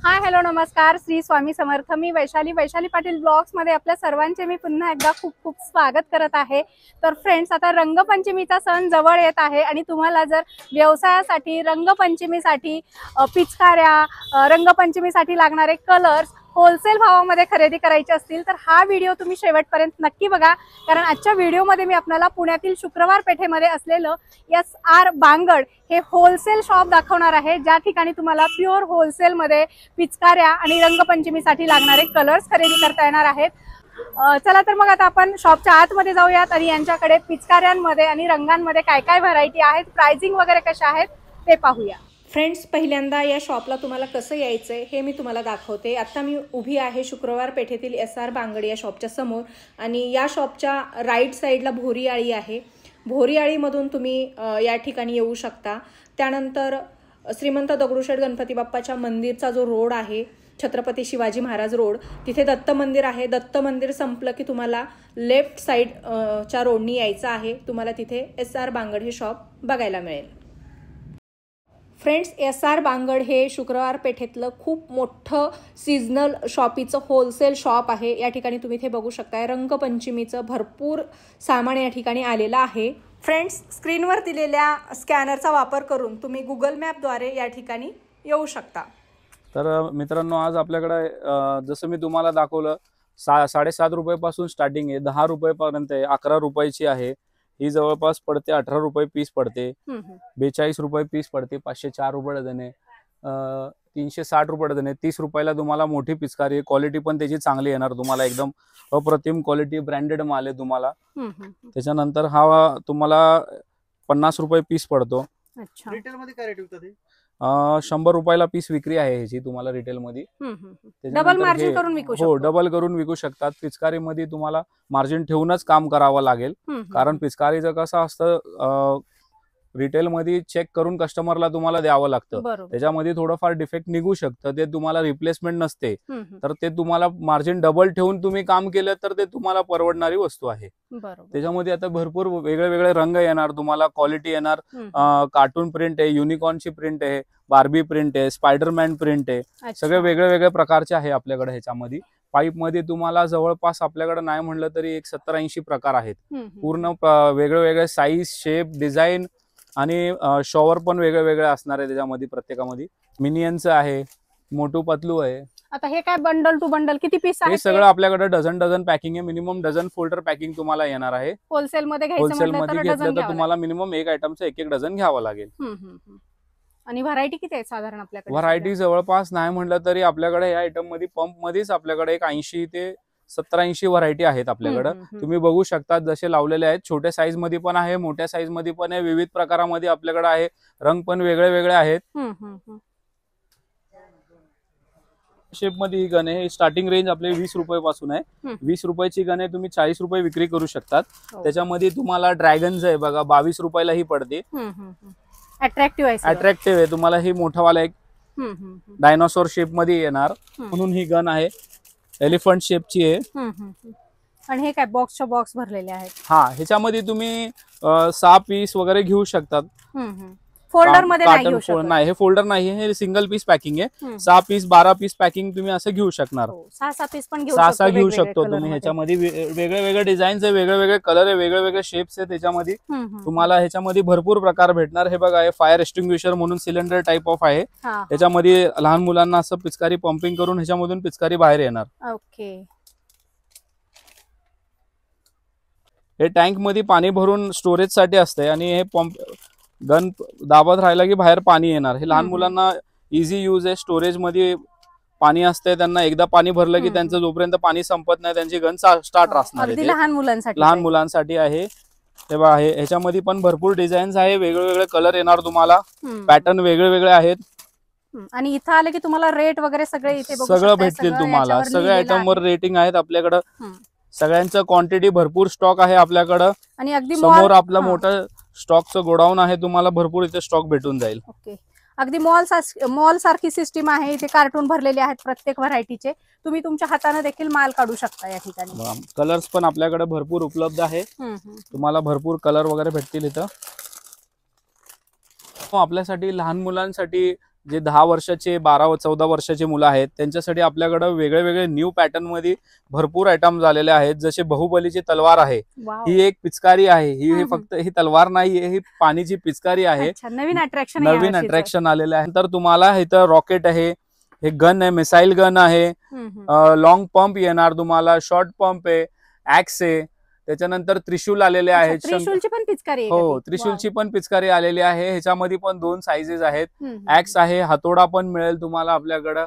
Hi hello नमस्कार, श्री स्वामी समर्थ। मी Vaishali Patil blogs मध्ये आपल्या सर्वांचे मी पुन्हा एकदा खूप खूप स्वागत करत आहे। तर फ्रेंड्स, आता रंगपंचमीचा सण जवळ येत आहे आणि तुम्हाला जर व्यवसायासाठी रंगपंचमीसाठी पिचकाऱ्या, रंगपंचमीसाठी लागणारे कलर्स होलसेल भावामध्ये खरेदी करायचे असतील तर हा व्हिडिओ तुम्ही शेवटपर्यंत नक्की बघा, कारण आजच्या व्हिडिओमध्ये मी आपल्याला पुण्यातील शुक्रवार पेठेमध्ये असलेलं SR बांगड हे होलसेल शॉप दाखवणार आहे, ज्या ठिकाणी तुम्हाला प्युअर होलसेल मध्ये पिचकाऱ्या आणि रंगपंचमीसाठी लागणारे कलर्स खरेदी करता येणार आहेत। चला तर मग आता आपण शॉपच्या आतमध्ये जाऊयात आणि यांच्याकडे पिचकाऱ्यांमध्ये आणि रंगांमध्ये काय काय व्हरायटी आहेत, प्राइसिंग वगैरे कशा आहेत ते पाहूया। फ्रेंड्स, पहिल्यांदा या शॉपला तुम्हाला कसं यायचंय हे मी तुम्हाला दाखवते। आता मी उभी आहे शुक्रवार पेठेतील SR बांगड या शॉपच्या समोर आणि या शॉपच्या राईट साईडला भोरीआळी आहे। भोरीआळीमधून तुम्ही या ठिकाणी येऊ शकता। त्यानंतर श्रीमंत दगडूशेठ गणपती बाप्पाच्या मंदिरचा जो रोड आहे, छत्रपती शिवाजी महाराज रोड, तिथे दत्त मंदिर आहे। दत्त मंदिर संपलं की तुम्हाला लेफ्ट साईड च्या रोडनी यायचं आहे। तुम्हाला तिथे SR बांगड हे शॉप बघायला मिळेल। फ्रेंड्स, SR बांगड हे शुक्रवार पेठेतलं खूप मोठं सीजनल शॉपीचं होलसेल शॉप आहे। या ठिकाणी तुम्ही इथे बघू शकताय रंगपंचमीचं भरपूर सामान या ठिकाणी आलेलं आहे। फ्रेंड्स, स्क्रीनवर दिलेल्या स्कॅनरचा वापर करून तुम्ही गुगल मॅपद्वारे या ठिकाणी येऊ शकता। तर मित्रांनो, आज आपल्याकडे जसं मी तुम्हाला दाखवलं 7.5 रुपयापासून स्टार्टिंग आहे, 10 रुपयापर्यंत आहे, 11 रुपयाची आहे। ही जवळपास पडते 18 रुपये पीस पडते, 42 रुपये पीस पडते, 504 रुपये डझन आहे, 360 रुपये डझन आहे। 30 रुपयाला तुम्हाला मोठी पिचकारी आहे। क्वालिटी पण त्याची चांगली येणार तुम्हाला, एकदम अप्रतिम क्वालिटी, ब्रँडेड माल आहे तुम्हाला। त्याच्यानंतर हा तुम्हाला 50 रुपये पीस पडतो। अच्छा, रिटेल मध्ये काय रेट विकतात? 100 रुपयाला पीस विक्री आहे ह्याची तुम्हाला रिटेल मध्ये। डबल मार्जिन करून विकू शकतो। हो, डबल करून विकू शकतात। पिचकारी मध्ये तुम्हाला मार्जिन ठेवूनच काम करावं लागेल, कारण पिचकारीचं कसं असतं, रिटेल मध्ये चेक करून कस्टमरला तुम्हाला द्यावं लागतं। त्याच्यामध्ये थोडंफार डिफेक्ट निघू शकतं, ते तुम्हाला रिप्लेसमेंट नसते, तर ते तुम्हाला मार्जिन डबल ठेवून तुम्ही काम केलं तर ते तुम्हाला परवडणारी वस्तू आहे। त्याच्यामध्ये आता भरपूर वेगळे वेगळे रंग येणार तुम्हाला, क्वालिटी येणार, कार्टून प्रिंट आहे, युनिकॉर्नची प्रिंट आहे, बार्बी प्रिंट आहे, स्पायडरमॅन प्रिंट आहे, सगळे वेगळे वेगळे प्रकारचे आहे आपल्याकडे। ह्याच्यामध्ये पाईप मध्ये तुम्हाला जवळपास आपल्याकडे नाही म्हणलं तरी एक 70-80 प्रकार आहेत। पूर्ण वेगळे वेगळे साईज, शेप, डिझाईन आणि शॉवर पण वेगळे वेगळे असणार आहे त्याच्यामध्ये। प्रत्येकामध्ये मिनियनचं आहे, मोटू पतलू आहे। आता हे काय बंडल टू बंडल किती पीस आहे? हे सगळं आपल्याकडे डझन पॅकिंग आहे। मिनिमम डझन फोल्डर पॅकिंग तुम्हाला येणार आहे। होलसेल मध्ये घेतलं तर तुम्हाला मिनिमम एक आयटमचं एक डझन घ्यावं लागेल। आणि व्हरायटी किती आहे साधारण आपल्याकडे? व्हरायटी जवळपास नाही म्हणलं तरी आपल्याकडे या आयटम मध्ये पंप मध्येच आपल्याकडे एक 80 ते 70-80 व्हरायटी आहेत आपल्याकडे। तुम्ही बघू शकता जसे लावलेले आहेत, छोट्या साईज मध्ये पण आहे, मोठ्या साईज मध्ये पण आहे, विविध प्रकारामध्ये आपल्याकडे आहे, रंग पण वेगळे वेगळे आहेत। शेप मध्ये ही गन आहे, स्टार्टिंग रेंज आपली 20 रुपयापासून आहे। 20 रुपयाची गन आहे, तुम्ही 40 रुपये विक्री करू शकतात। त्याच्यामध्ये तुम्हाला ड्रॅगन्स आहे बघा, 22 रुपयाला ही पडते। अट्रॅक्टिव्ह आहे तुम्हाला। ही मोठावाला एक डायनोसॉर शेप मध्ये येणार म्हणून ही गन आहे, एलिफंट शेपची आहे। आणि हे काय बॉक्सच्या बॉक्स भरलेले आहेत? हा, ह्याच्यामध्ये तुम्ही 6 पीस वगैरे घेऊ शकतात। फोल्डर मध्ये नाही, हे फोल्डर नाही, हे सिंगल पीस पॅकिंग आहे। 6 पीस 12 पीस पॅकिंग तुम्ही असं घेऊ शकणार। 6 पीस पण 6 घेऊ शकतो तुम्ही। ह्याच्यामध्ये वेगळे वेगळे डिझाईन्स आहे, वेगळे वेगळे कलर आहे, वेगळे वेगळे शेप्स आहे। त्याच्यामध्ये तुम्हाला ह्याच्यामध्ये भरपूर प्रकार भेटणार। हे बघा, हे फायर एक्सटिंग्विशर म्हणून सिलेंडर टाइप ऑफ आहे। त्याच्यामध्ये लहान मुलांना असं पिचकारी पंपिंग करून ह्याच्यामधून पिचकारी बाहेर येणार। ओके, हे टँक मध्ये पाणी भरून स्टोरेज साठी असते आणि हे पंप गन दाबत राहिला की बाहेर पाणी येणार। हे लहान मुलांना इझी यूज आहे। स्टोरेज मध्ये पाणी असते, त्यांना एकदा पाणी भरलं की त्यांचं जोपर्यंत पाणी संपत नाही त्यांची गन स्टार्ट असणार आहे। लहान मुलांसाठी आहे। तेव्हा आहे, ह्याच्यामध्ये पण भरपूर डिझाईन्स आहे, वेगळे वेगळे कलर येणार तुम्हाला, पॅटर्न वेगळे वेगळे आहेत। आणि इथं आले की तुम्हाला रेट वगैरे सगळे इथे सगळं भेटतील तुम्हाला। सगळ्या आयटम वर रेटिंग आहेत आपल्याकडं, सगळ्यांचं क्वांटिटी भरपूर स्टॉक आहे आपल्याकडं। आणि अगदी समोर आपलं मोठं स्टॉकचं गोडाऊन आहे, तुम्हाला भरपूर इथे स्टॉक भेटून जाईल। ओके, अगदी मॉल सारखी सिस्टीम आहे। इथे कार्टून भरलेले आहेत प्रत्येक व्हरायटीचे, तुम्ही तुमच्या हाताने देखील माल काढू शकता या ठिकाणी। कलर्स पण आपल्याकडे भरपूर उपलब्ध आहे, तुम्हाला भरपूर कलर वगैरे भेटतील इथं। आपल्यासाठी लहान मुलांसाठी जे 10 वर्षाचे 12-14 वर्षाचे मुलं आहेत त्यांच्यासाठी आपल्याकडे वेगळे वेगळे न्यू पॅटर्न मध्ये भरपूर आयटम झालेले आहेत. जसे बाहुबलीची तलवार आहे, ही एक पिचकारी आहे. ही फक्त ही तलवार नाही, ही पाणीची पिचकारी आहे. नवीन अट्रॅक्शन आलेलं आहे. तर तुम्हाला इथं रॉकेट आहे, हे गन आहे, मिसाईल गन आहे, लॉंग पंप येणार तुम्हाला, शॉर्ट पंप आहे, ऍक्स आहे, त्याच्यानंतर त्रिशूल आलेले आहेत. त्रिशूलची पण पिचकारी आहे? हो, त्रिशूलची पण पिचकारी आलेली आहे. ह्याच्यामध्ये पण 2 साइजेस आहेत. ऍक्स आहे, हातोडा पण मिळेल तुम्हाला आपल्याकडं.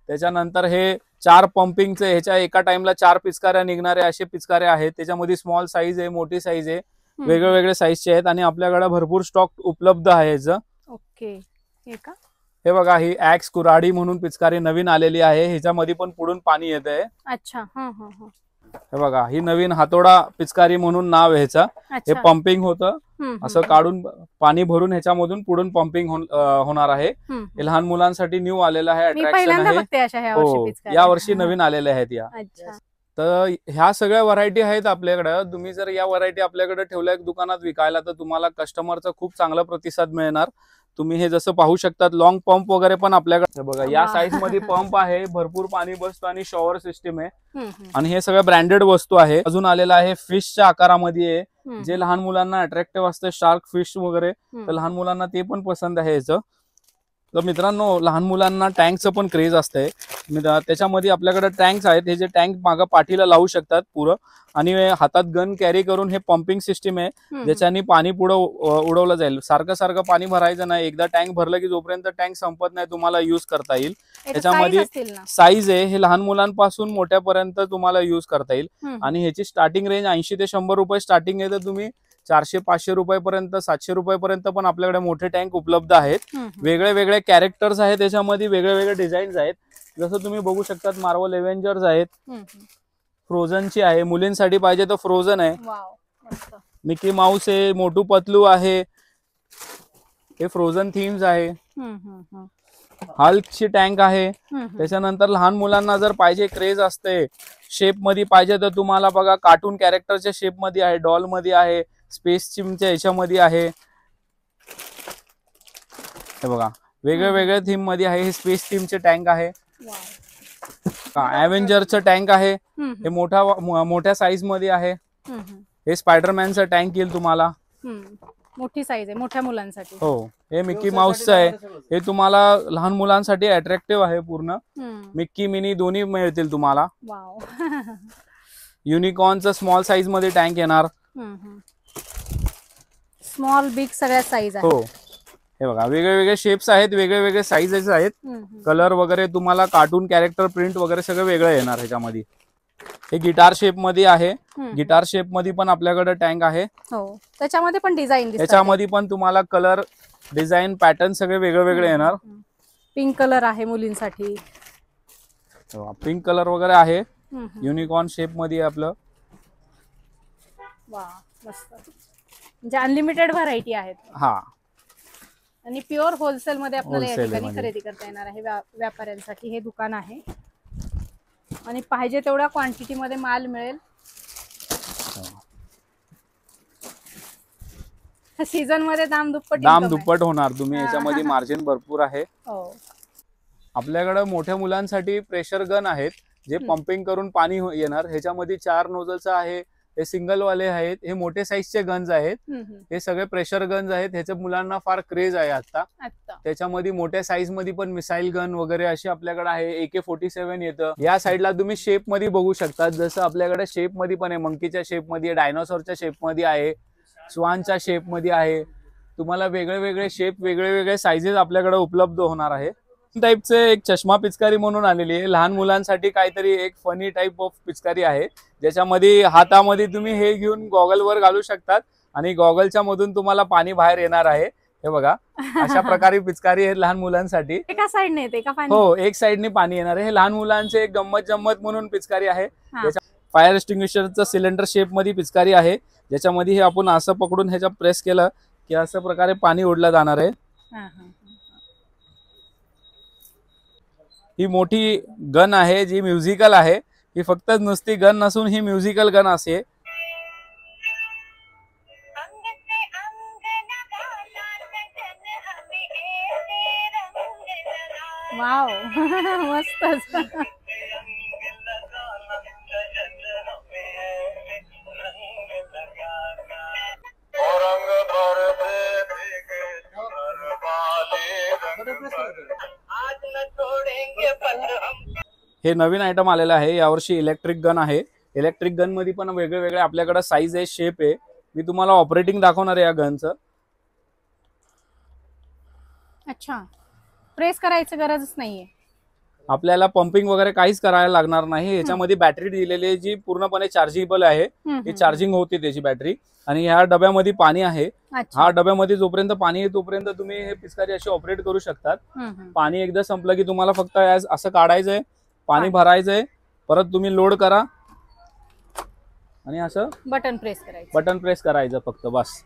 त्याच्यानंतर हे 4 पंपिंगचे, ह्याच्या एका टाइमला 4 पिचकाऱ्या निघणारे असे पिचकारे आहेत. त्याच्यामध्ये स्मॉल साईज आहे, मोठी साईज आहे, वेगळे वेगळे साईजचे आहेत आणि आपल्याकडे भरपूर स्टॉक उपलब्ध आहे ह्याचं. ओके, हे बघा, ही ऍक्स कुऱ्हाडी म्हणून पिचकारी नवीन आलेली आहे. ह्याच्यामध्ये पण पुढून पाणी येत आहे. अच्छा. हे बघा, ही नवीन हातोडा पिचकारी म्हणून नाव आहे ह्याचा. हे पंपिंग होतं, असं काढून पाणी भरून ह्याच्यामधून पुढून पंपिंग होणार आहे. हे लहान मुलांसाठी न्यू आलेलं आहे, अट्रॅक्शन आहे. हो, या वर्षी नवीन आलेल्या आहेत या. तर ह्या सगळ्या व्हरायटी आहेत आपल्याकडे. तुम्ही जर या व्हरायटी आपल्याकडे ठेवल्या दुकानात विकायला तर तुम्हाला कस्टमरचा खूप चांगला प्रतिसाद मिळणार. तुम्ही हे जसं पाहू शकतात, लॉंग पंप वगैरे पण आपल्याकडे बघा, या साईज मध्ये पंप आहे, भरपूर पाणी बसतो आणि शॉवर सिस्टीम आहे. आणि हे सगळं ब्रँडेड वस्तू आहे. अजून आलेला आहे फिशच्या आकारामध्ये आहे, जे लहान मुलांना अट्रॅक्टिव्ह असते, शार्क फिश वगैरे, तर लहान मुलांना ते पण पसंत आहे ह्याचं. तर मित्रांनो, लहान मुलांना टँकचं पण क्रेज असतंय. त्याच्यामध्ये आपल्याकडे टँक्स आहेत. हे जे टँक मागं पाठीला लावू शकतात पुरं, आणि हातात गन कॅरी करून हे पंपिंग सिस्टीम आहे, ज्याच्याने पाणी पुढं उडवलं जाईल. सारखं सारखं पाणी भरायचं नाही, एकदा टँक भरलं की जोपर्यंत टँक संपत नाही तुम्हाला युज करता येईल. त्याच्यामध्ये साईज आहे, हे लहान मुलांपासून मोठ्यापर्यंत तुम्हाला युज करता येईल. आणि ह्याची स्टार्टिंग रेंज 80 ते 100 रुपये स्टार्टिंग आहे. तर तुम्ही 400-500 रुपयापर्यंत, 700 रुपयापर्यंत पण आपल्याकडे मोठे टँक उपलब्ध आहेत. वेगळे वेगळे कॅरेक्टर्स आहेत, त्याच्यामध्ये वेगळे वेगळे डिझाईन्स आहेत. जसं तुम्ही बघू शकतात, मार्वल एव्हेंजर्स आहेत, फ्रोझनची आहे, मुलींसाठी पाहिजे तर फ्रोझन आहे, मिकी माऊस आहे, मोटू पतलू आहे, हे फ्रोझन थीम्स आहे, हल्कची टँक आहे. त्याच्यानंतर लहान मुलांना जर पाहिजे, क्रेज असते, शेप मध्ये पाहिजे तर तुम्हाला बघा, कार्टून कॅरेक्टरच्या शेप मध्ये आहे, डॉल मध्ये आहे, स्पेस चिमच्या ह्याच्यामध्ये आहे. हे बघा, वेगळे वेगळे थीम मध्ये आहे. हे स्पेस थीमचे टँक आहे, एव्हेंजरचं टँक आहे, हे मोठ्या साईज मध्ये आहे. हे स्पायडरमॅनचं टँक येईल तुम्हाला, मोठी साईज आहे मोठ्या मुलांसाठी. हो, हे मिकी माऊसचं आहे, हे तुम्हाला लहान मुलांसाठी अट्रॅक्टिव्ह आहे. पूर्ण मिक्की मिनी दोन्ही मिळतील तुम्हाला. युनिकॉर्नचं स्मॉल साईज मध्ये टँक येणार, स्मॉल बिग सगळ्या साईज आहे. हो, हे बघा, वेगळे वेगळे शेप्स आहेत, वेगळे वेगळे साईजेस आहेत, कलर वगैरे तुम्हाला कार्टून कॅरेक्टर प्रिंट वगैरे सगळं वेगळं येणार ह्याच्यामध्ये. हे गिटार शेप मध्ये आहे, गिटार शेप मध्ये पण आपल्याकडे टँक आहे. हो, त्याच्यामध्ये पण डिझाईन, त्याच्यामध्ये पण तुम्हाला कलर, डिझाईन, पॅटर्न सगळे वेगळे वेगळे येणार. पिंक कलर आहे मुलींसाठी, पिंक कलर वगैरे आहे, युनिकॉर्न शेप मध्ये आपलं. वा, मस्त, म्हणजे अनलिमिटेड व्हरायटी आहेत. हा, आणि प्युअर होलसेल मध्ये आपल्याला या ठिकाणी खरेदी करता येणार आहे. व्यापाऱ्यांसाठी हे दुकान आहे आणि पाहिजे तेवढ्या क्वांटिटी मध्ये माल मिळेल. सीझन मध्ये दाम दुप्पट होणार. तुम्ही याच्यामध्ये मार्जिन भरपूर आहे. आपल्याकडे मोठ्या मुलांसाठी प्रेशर गन आहेत, जे पंपिंग करून पाणी येणार. ह्याच्यामध्ये 4 नोझलचं आहे, हे सिंगल वाले आहेत, हे मोठे साईजचे गन्स आहेत, हे सगळे प्रेशर गन्स आहेत. ह्याच्या मुलांना फार क्रेज आहे आता. त्याच्यामध्ये मोठ्या साईज मध्ये पण मिसाईल गन वगैरे अशी आपल्याकडे आहे. AK-47 येतं. या साईडला तुम्ही शेप मध्ये बघू शकता, जसं आपल्याकडे शेप मध्ये पण आहे, मंकीच्या शेप मध्ये, डायनोसॉरच्या शेप मध्ये आहे, स्वानच्या शेप मध्ये आहे. तुम्हाला वेगळे वेगळे शेप, वेगळे वेगळे साईजेस आपल्याकडे उपलब्ध होणार आहे. टाईपचे एक चष्मा पिचकारी म्हणून आलेली आहे. लहान मुलांसाठी काहीतरी एक फनी टाईप ऑफ पिचकारी आहे, ज्याच्यामध्ये हातामध्ये तुम्ही हे घेऊन गॉगल वर घालू शकतात आणि गॉगलच्या मधून तुम्हाला पाणी बाहेर येणार आहे. हे बघा, अशा प्रकारे पिचकारी आहे लहान मुलांसाठी. एका साईडने येते का पाणी? हो, एक साईडने पाणी येणार आहे. हे लहान मुलांचे एक गंमत जम्मत म्हणून पिचकारी आहे. फायर एक्सटिंग्विशरचं सिलेंडर शेप मध्ये पिचकारी आहे, ज्याच्यामध्ये हे आपण असं पकडून ह्याच्या प्रेस केलं की असं प्रकारे पाणी ओढलं जाणार आहे. ही मोठी गन आहे, जी म्युझिकल आहे. ही फक्त नुसती गन नसून ही म्युझिकल गन असे. मस्तच. हे नवीन आयटम आलेलं आहे यावर्षी. इलेक्ट्रिक गन आहे. इलेक्ट्रिक गन मध्ये पण वेगळे वेगळे आपल्याकडे साईज आहे, शेप आहे. मी तुम्हाला ऑपरेटिंग दाखवणार आहे या गनचं. अच्छा, प्रेस करायची गरजच नाहीये आपल्याला. पंपिंग वगैरे काहीच करायला लागणार नाही. याच्यामध्ये बॅटरी दिलेली आहे जी पूर्णपणे चार्जेबल आहे. ही चार्जिंग होते त्याची बॅटरी. आणि ह्या डब्यामध्ये पाणी आहे. हा डब्यामध्ये जोपर्यंत पाणी आहे तोपर्यंत तुम्ही हे पिचकारी अशी ऑपरेट करू शकतात. पाणी एकदा संपलं की तुम्हाला फक्त असं काढायचंय, पाणी भरायचंय, परत तुम्ही लोड करा आणि असं बटन प्रेस करायचं फक्त, बस.